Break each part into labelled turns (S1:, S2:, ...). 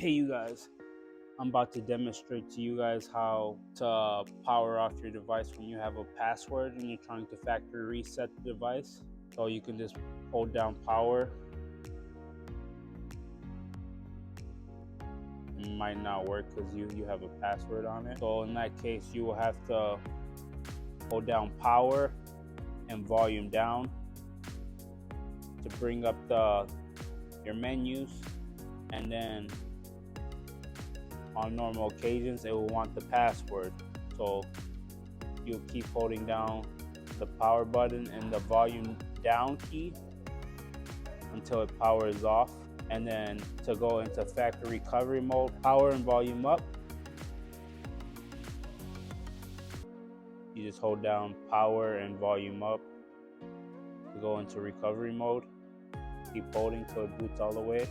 S1: Hey you guys, I'm about to demonstrate to you guys how to power off your device when you have a password and you're trying to factory reset the device. So you can just hold down power. It might not work because you have a password on it. So in that case, you will have to hold down power and volume down to bring up your menus, and then on normal occasions it will want the password, so you'll keep holding down the power button and the volume down key until it powers off. And then to go into factory recovery mode, power and volume up, you just hold down power and volume up to go into recovery mode. Keep holding till it boots all the way.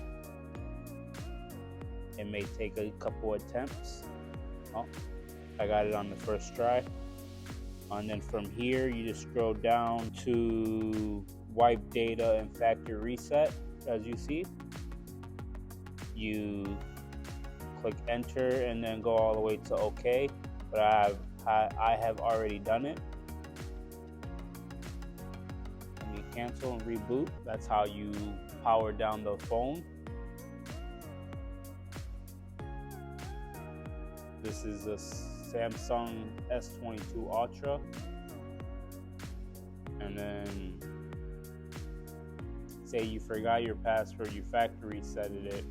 S1: It may take a couple attempts. Oh, I got it on the first try. And then from here, you just scroll down to wipe data and factory reset. As you see, you click enter and then go all the way to OK. But I have already done it. And you cancel and reboot. That's how you power down the phone. This is a Samsung S22 Ultra. And then say you forgot your password, you factory resetted it.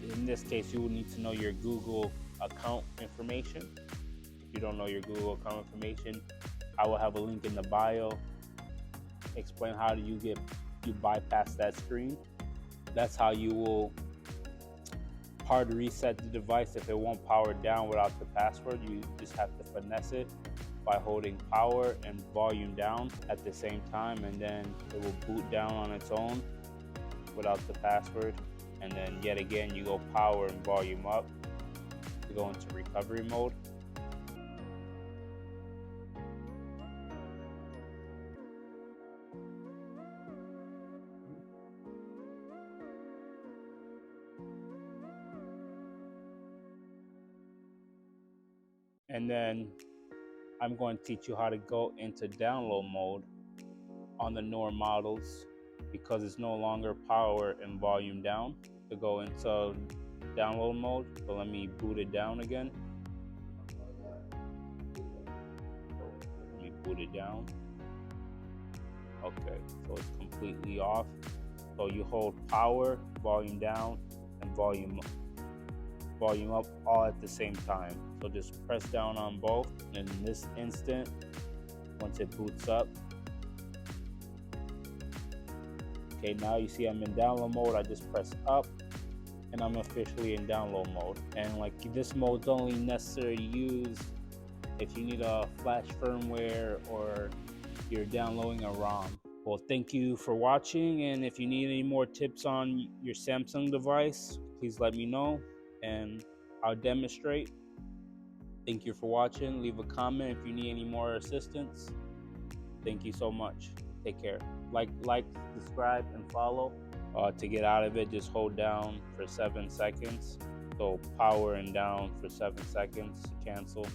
S1: In this case, you will need to know your Google account information. If you don't know your Google account information, I will have a link in the bio. Explain how do you bypass that screen. That's how you will hard reset the device if it won't power down without the password. You just have to finesse it by holding power and volume down at the same time, and then it will boot down on its own without the password. And then yet again, you go power and volume up to go into recovery mode. And then I'm going to teach you how to go into download mode on the newer models, because it's no longer power and volume down to go into download mode. So let me boot it down again. Let me boot it down. Okay, so it's completely off. So you hold power, volume down, and volume up all at the same time. So just press down on both, and in this instant, once it boots up, okay, now you see I'm in download mode. I just press up and I'm officially in download mode. And like, this mode's only necessary to use if you need a flash firmware or you're downloading a ROM. Well, thank you for watching, and if you need any more tips on your Samsung device, please let me know and I'll demonstrate. Thank you for watching. Leave a comment if you need any more assistance. Thank you so much. Take care. Like, subscribe, and follow. To get out of it, just hold down for 7 seconds. So power and down for 7 seconds to cancel.